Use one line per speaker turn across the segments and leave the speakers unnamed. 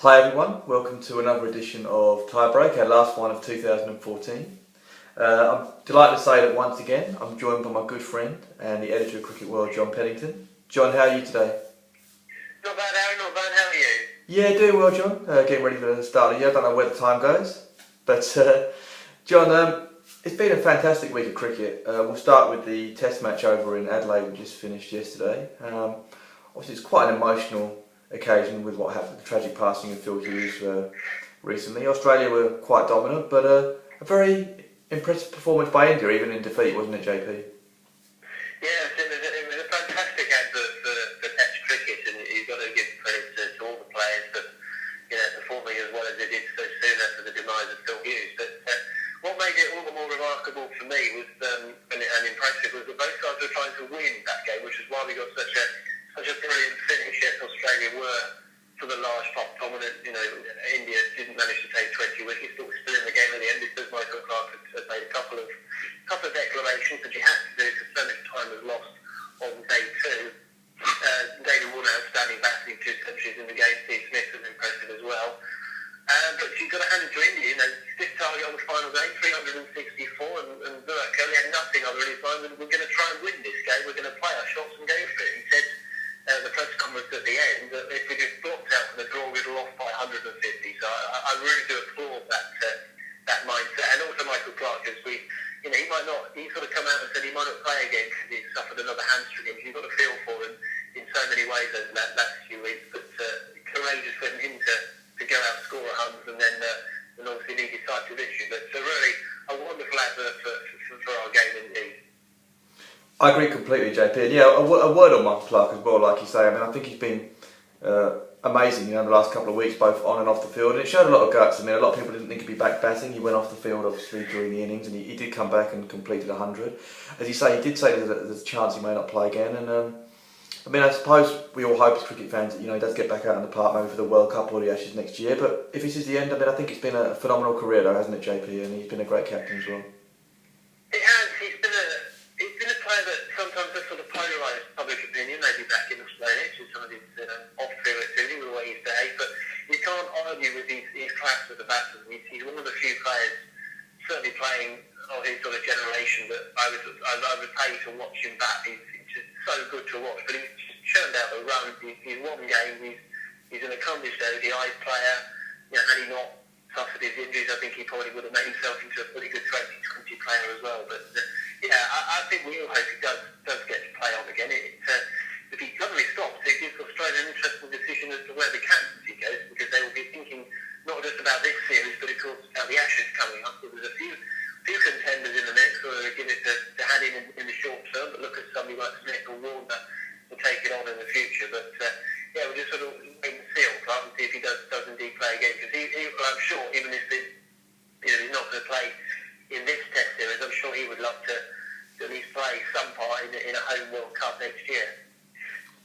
Hi everyone, welcome to another edition of Tiebreak, our last one of 2014. I'm delighted to say that once again I'm joined by my good friend and the editor of Cricket World, John Pennington. John, how are you today?
Not bad, Aaron, not bad. How are you?
Yeah, doing well, John. Getting ready for the start of the year. I don't know where the time goes, but John, it's been a fantastic week of cricket. We'll start with the Test match over in Adelaide, we just finished yesterday. Obviously, it's quite an emotional occasion with what happened, the tragic passing of Phil Hughes recently. Australia were quite dominant, but a very impressive performance by India, even in defeat, wasn't it, JP?
Yeah, it was a fantastic advert for Test cricket, and you've got to give credit to all the players for performing as well as they did so soon after the demise of Phil Hughes. But what made it all the more remarkable for me was and impressive was that both sides were trying to win that game, which is why we got such a brilliant finish. Yes, Australia were for the large part dominant. India didn't manage to take 20 wickets, but was still in the game at the end because Michael Clarke had made a couple of declarations that you had to do because so much time was lost on day two. David Warner outstanding batting, 2 centuries in the game. Steve Smith was impressive as well. But you've got to hand it to India. Stiff target on the final day, 364, and Virat Kohli had nothing other in his mind than we're going to try and win this game. We're going to play our shots and go for it. He said the press conference at the end that if we just blocked out for the draw, we'd have lost by 150. So I really do applaud that mindset, and also Michael Clarke, because he might not. He sort of come out and said he might not play again because he suffered another hamstring injury. You've got to feel for him in so many ways over the last few weeks, but courageous for him to go out, score at Huns, and then obviously lead decisive victory. But really a wonderful advert for our game indeed.
I agree completely, JP. And yeah, a word on Michael Clarke as well, like you say. I mean, I think he's been amazing, the last couple of weeks, both on and off the field. And it showed a lot of guts. I mean, a lot of people didn't think he'd be back batting. He went off the field, obviously, during the innings, and he did come back and completed 100. As you say, he did say there's a chance he may not play again. And I mean, I suppose we all hope as cricket fans that, he does get back out in the park maybe for the World Cup or the Ashes next year. But if this is the end, I mean, I think it's been a phenomenal career, though, hasn't it, JP? And he's been a great captain as well.
It has. He's been a player that sometimes has sort of polarised public opinion, maybe back in Australia, to some of his off-field activity with the way he's behaved. But you can't argue with his class as a batsman. He's one of the few players, certainly playing of his sort of generation, that I would pay to watch him bat. He's just so good to watch. But he's just churned out the runs. He's won games. He's an accomplished ODI player. Had he not suffered his injuries, I think he probably would have made himself into a pretty good 2020 player as well. But I think we all hope he does get to play on again. If he suddenly stops, it gives Australia an interesting decision as to where the captaincy goes, because they will be thinking not just about this series, but of course about the Ashes coming up. So there's a few contenders in the mix, or give it to hand in the short term, but look at somebody like Smith or Warner to take it on in the future. But we'll just sort of wait and see on Clarke and see if he does indeed play again, because I'm sure even if he's not going to play in this Test series, I'm sure he would love to at least play some part in a home World Cup next year.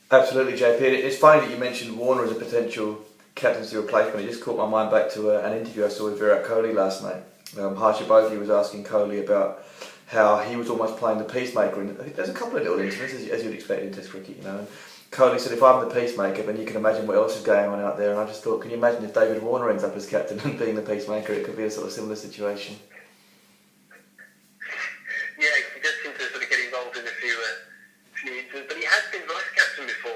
Absolutely, JP. It's funny that you mentioned Warner as a potential captaincy replacement. It just caught my mind back to an interview I saw with Virat Kohli last night. Harsha Bhodli was asking Kohli about how he was almost playing the peacemaker. And there's a couple of little incidents, as you'd expect in Test cricket, And Kohli said, if I'm the peacemaker, then you can imagine what else is going on out there. And I just thought, can you imagine if David Warner ends up as captain and being the peacemaker? It could be a sort of similar situation.
Yeah, he does seem to sort of get involved in a few incidents, but he has been vice captain before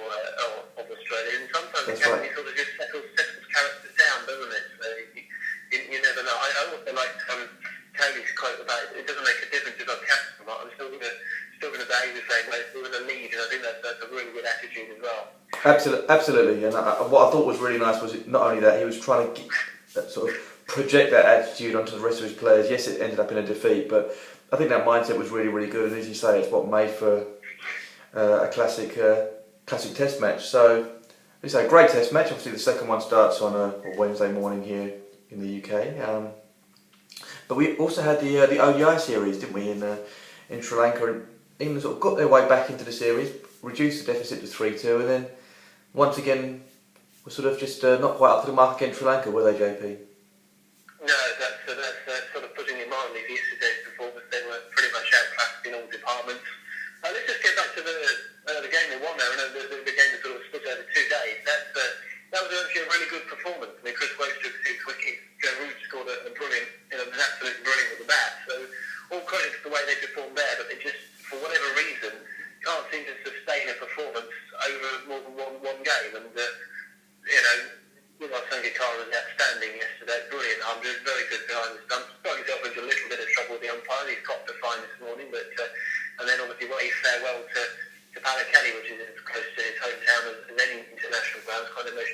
of Australia, and sometimes the captain sort of just settles characters down, doesn't it? So you never know. I also liked Kohli's quote about it doesn't make a difference if I'm captain or not. I'm still going to behave the same way. Still going to lead, and I think that's a really good attitude as well.
Absolutely. And what I thought was really nice was not only that, he was trying to sort of project that attitude onto the rest of his players. Yes, it ended up in a defeat, but I think that mindset was really, really good. And as you say, it's what made for a classic Test match. So, it's a great Test match. Obviously, the second one starts on a Wednesday morning here in the UK. But we also had the ODI series, didn't we, in Sri Lanka, and England sort of got their way back into the series, reduced the deficit to 3-2, and then once again were sort of just not quite up to the mark against Sri Lanka, were they, JP?
No, that's sort of putting it mildly. Yesterday's performance, they were pretty much outclassed in all departments. Let's just get back to the game they won there, and the game that sort of split over 2 days. That was actually a really good performance. I mean,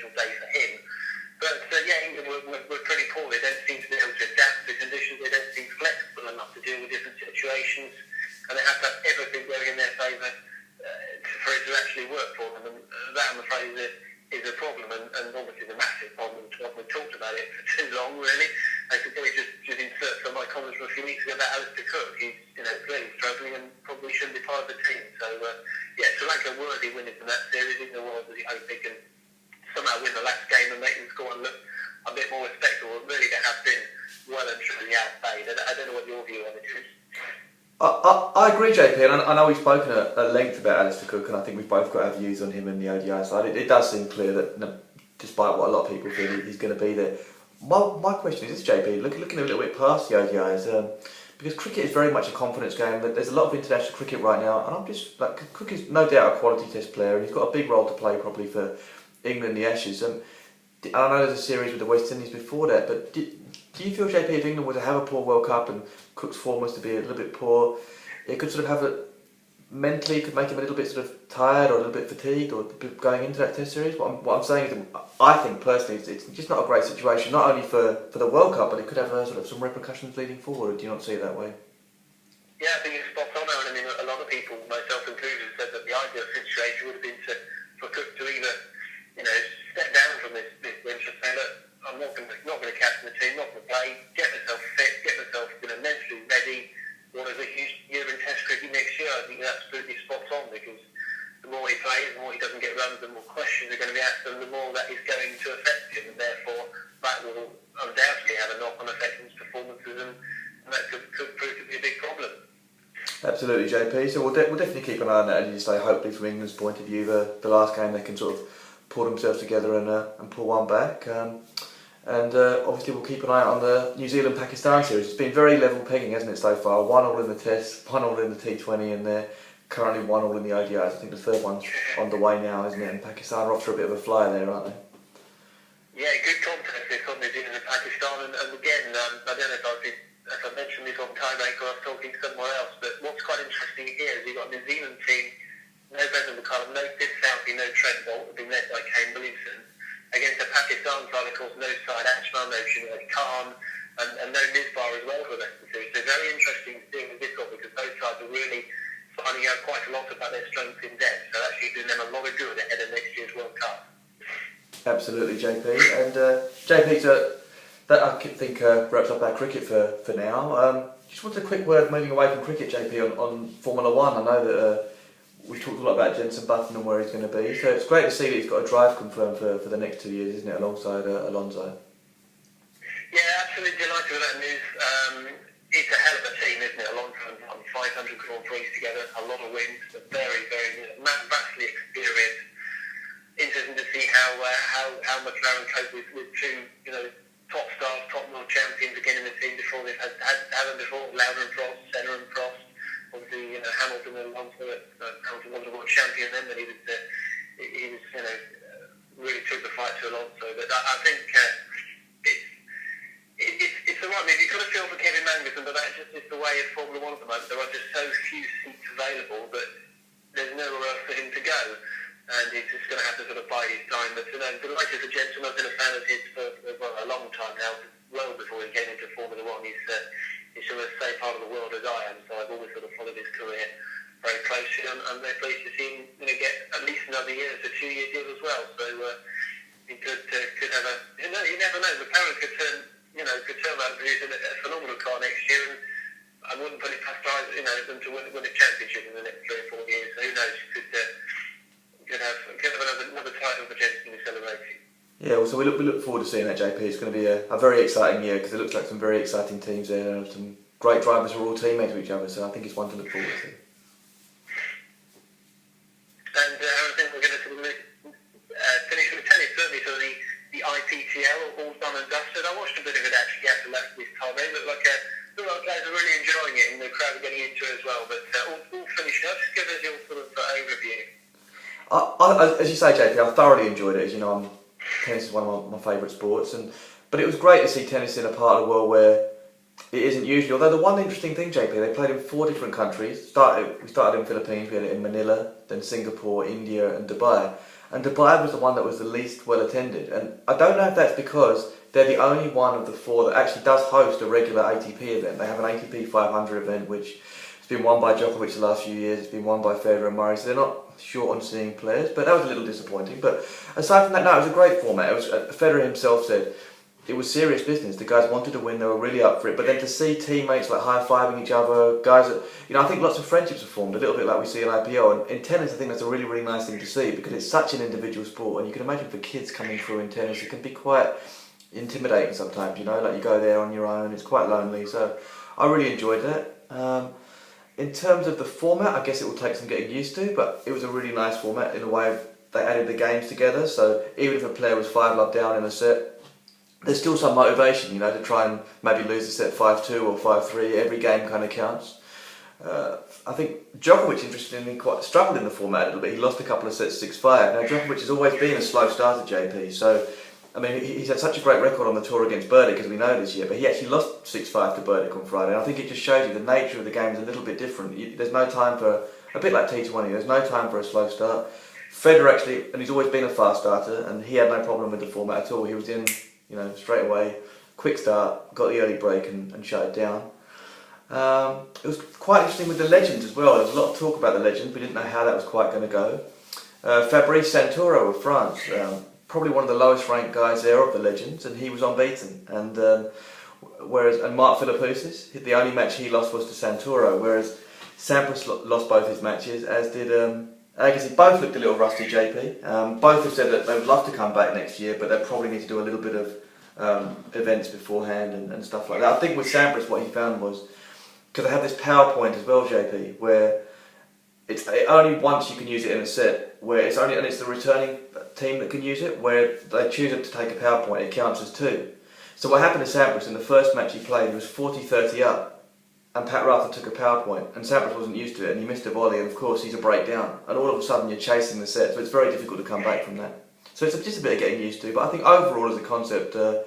emotional day for him. But England were pretty poor. They don't seem to be able to adapt to conditions. They don't seem flexible enough to deal with different situations, and they have to have everything going in their favour for it to actually work for them. And that, I'm afraid, is a problem, and obviously the massive problem. We've talked about it for too long, really. I could probably just insert some of my comments from a few weeks ago about Alistair Cook. He's clearly struggling and probably shouldn't be part of the team. So Sri Lanka worthy winners in that series. In the world, I hope they can somehow win the last game and make them score and look a bit more respectable. Really, they have been well and truly outplayed. I don't know what your view on it is.
I agree, JP, and I know we've spoken at length about Alistair Cook, and I think we've both got our views on him in the ODI side. It does seem clear that, despite what a lot of people feel, he's going to be there. My question is this, JP, looking a little bit past the ODIs, because cricket is very much a confidence game. There's a lot of international cricket right now, and I'm just like, Cook is no doubt a quality Test player, and he's got a big role to play probably for England in the Ashes. I know there's a series with the West Indies before that, but do you feel, JP, if England were to have a poor World Cup and Cook's form was to be a little bit poor, it could sort of have it mentally, could make him a little bit sort of tired or a little bit fatigued or going into that Test series? What I'm saying is, I think personally, it's just not a great situation, not only for the World Cup, but it could have sort of some repercussions leading forward. Do you not see it that way?
Yeah, I think it's spot on, Aaron. I mean, a lot of people, myself included, said that the ideal situation would have been for Cook to either, step down from this winter and say, look, I'm not going to captain the team, not going to play, get myself fit, get myself mentally ready. What is a huge year in Test cricket next year? I think you're absolutely spot on, because the more he plays, the more he doesn't get runs, the more questions are going to be asked, and the more that is going to affect him, and therefore that will undoubtedly have a knock-on effect on his performances, and that could prove to be a big problem. Absolutely,
JP. So we'll definitely keep an eye on that, as you say. Hopefully, from England's point of view, the last game they can sort of pull themselves together and pull one back. Obviously we'll keep an eye on the New Zealand-Pakistan series. It's been very level pegging, hasn't it, so far? 1-1 in the Test, 1-1 in the T20, and they're currently 1-1 in the ODIs. I think the third one's on the way now, isn't it? And Pakistan are off for a bit of a flyer there, aren't they?
Yeah, good contest this on New Zealand and Pakistan. And again, I don't know if I mentioned this on Tiebreak or I was talking somewhere else, but what's quite interesting here is you've got a New Zealand team, no Brendan McCullum, no Sid Southey, no Trent Bolt, being led by Kane Williamson, against the Pakistan side, of course, no Syed Ashman, no Shinwari Khan, and no Misbah as well for the rest of the series. So very interesting seeing this one, because both sides are really finding out quite a lot about their strengths in depth, so actually doing them a lot of good ahead of next year's World Cup.
Absolutely, JP. And JP, so that I think wraps up our cricket for now. Just wanted a quick word moving away from cricket, JP, on Formula One. I know that we've talked a lot about Jenson Button and where he's going to be, so it's great to see that he's got a drive confirmed for the next 2 years, isn't it, alongside Alonso?
Yeah, absolutely delighted with that news. It's a hell of a team, isn't it? Alonso and Button, 500 Grand Prix together, a lot of wins, but very, very vastly experienced. Interesting to see how McLaren cope with two, top stars, top world champions again in the team before they've had them before, Lauder and Prost, Senna and Prost. Obviously, Hamilton and Alonso, Hamilton was a world champion then, but he was really took the fight to Alonso. But I think it's the right move. You've got to feel for Kevin Magnussen, but that's just the way of Formula One at the moment. There are just so few seats available that there's nowhere else for him to go, and he's just going to have to sort of bide his time. But delighted for Jenson. I've been a fan of his for a long time now, well before he came into Formula One. He's sort of the same part of the world as I am, so I've always sort of followed his career very closely, and I'm very pleased to see him get at least another year. It's a 2-year deal as well, so he could have a. You never know. McLaren could turn around and produce a phenomenal car next year, and I wouldn't put it past them to win a championship in the next 3 or 4 years. So who knows? Could have another title for Jenson to be celebrating.
Yeah, well, so we look forward to seeing that, JP. It's going to be a very exciting year, because it looks like some very exciting teams there, and some great drivers who are all teammates with each other, so I think it's one to look forward to.
And I think we're going to finish with tennis, certainly. So the IPTL, all done and dusted. I watched a bit of it actually after this time. It looked like guys are really enjoying it, and the crowd are getting into it as well. But all finished up. Just give us your sort of overview.
As you say, JP, I thoroughly enjoyed it. As you know, tennis is one of my favourite sports, but it was great to see tennis in a part of the world where it isn't usually. Although the one interesting thing, JP, they played in 4 different countries. We started in Philippines, we had it in Manila, then Singapore, India and Dubai. and Dubai was the one that was the least well attended. And I don't know if that's because they're the only one of the four that actually does host a regular ATP event. They have an ATP 500 event, which has been won by Djokovic the last few years. It's been won by Federer and Murray, so they're not short on seeing players. But that was a little disappointing. But aside from that, no, it was a great format. It was Federer himself said it was serious business. The guys wanted to win. They were really up for it. But then to see teammates like high-fiving each other, guys that, I think lots of friendships have formed, a little bit like we see in IPO. And in tennis, I think that's a really, really nice thing to see because it's such an individual sport. And you can imagine for kids coming through in tennis, it can be quite intimidating sometimes, like you go there on your own, it's quite lonely. So I really enjoyed that. In terms of the format, I guess it will take some getting used to, but it was a really nice format in a way they added the games together. So even if a player was 5-love down in a set, there's still some motivation, to try and maybe lose the set 5-2 or 5-3. Every game kind of counts. I think Djokovic, interestingly, quite struggled in the format a little bit. He lost a couple of sets 6-5. Now Djokovic has always been a slow starter, JP. So I mean, he's had such a great record on the tour against Berdych, as we know this year, but he actually lost 6-5 to Berdych on Friday. And I think it just shows you the nature of the game is a little bit different. There's no time for, a bit like T20, there's no time for a slow start. Federer actually, and he's always been a fast starter, and he had no problem with the format at all. He was in, straight away, quick start, got the early break and shut it down. It was quite interesting with the legends as well. There was a lot of talk about the legends. We didn't know how that was quite going to go. Fabrice Santoro of France, probably one of the lowest ranked guys there of the legends, and he was unbeaten. And and Mark Philippoussis, the only match he lost was to Santoro, whereas Sampras lost both his matches, as did Agassi. Both looked a little rusty, JP. Both have said that they would love to come back next year, but they probably need to do a little bit of events beforehand and stuff like that. I think with Sampras what he found was, because they have this PowerPoint as well, JP, where it's only once you can use it in a set, where it's the returning team that can use it, where they choose to take a PowerPoint, it counts as 2. So what happened to Sampras in the first match he played, he was 40-30 up, and Pat Rafter took a PowerPoint, and Sampras wasn't used to it, and he missed a volley, and of course he's a breakdown, and all of a sudden you're chasing the set, so it's very difficult to come back from that. So it's just a bit of getting used to, but I think overall as a concept, a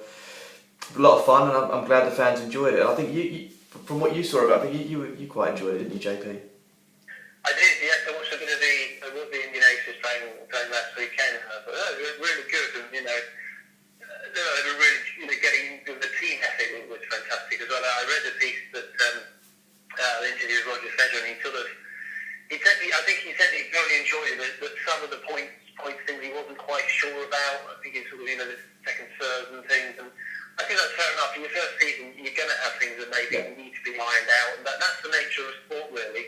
lot of fun, and I'm glad the fans enjoyed it. And I think you from what you saw of it, I think you quite enjoyed it, didn't you, JP?
I did, yes. I watched a bit of the Indian Aces playing last weekend. I thought, it was really good, and they were really, getting the team ethic was fantastic as well. I read the piece that the interview with Roger Federer, and I think he said he really enjoyed it, but some of the points things he wasn't quite sure about. I think it's sort of the second serves and things, and I think that's fair enough. In your first season, you're going to have things that maybe need to be ironed out, and that's the nature of sport, really.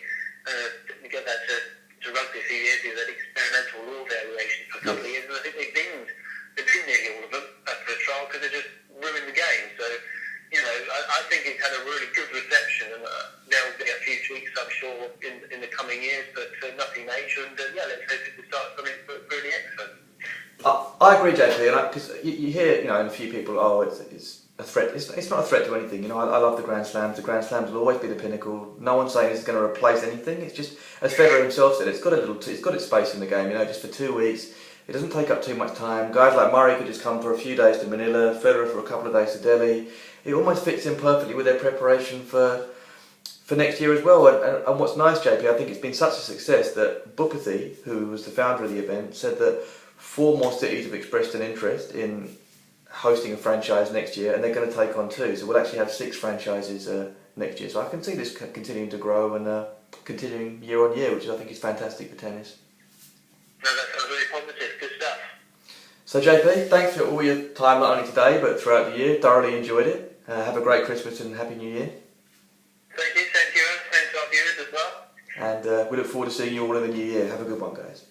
To get that to rugby a few years ago, that experimental rule variation for a couple of years, and I think they've been nearly all of them after a trial because they just ruined the game. So, I think it's had a really good reception, and there'll be a few tweaks, I'm sure, in the coming years, but nothing major. And let's hope it will start something really excellent.
I agree, JP, because you hear, in a few people, it's a threat. It's not a threat to anything. I love the Grand Slams. The Grand Slams will always be the pinnacle. No one's saying it's going to replace anything. It's just, as Federer himself said, it's got its space in the game. Just for 2 weeks, it doesn't take up too much time. Guys like Murray could just come for a few days to Manila, Federer for a couple of days to Delhi. It almost fits in perfectly with their preparation for next year as well. And what's nice, JP, I think it's been such a success that Bhupathi, who was the founder of the event, said that 4 more cities have expressed an interest in hosting a franchise next year, and they're going to take on 2. So we'll actually have 6 franchises next year. So I can see this continuing to grow and continuing year on year, which I think is fantastic for tennis.
No, that sounds really positive. Good stuff.
So JP, thanks for all your time, not only today but throughout the year. Thoroughly enjoyed it. Have a great Christmas and Happy New Year.
Thank you, same to you, same to our viewers as well.
And we look forward to seeing you all in the new year. Have a good one, guys.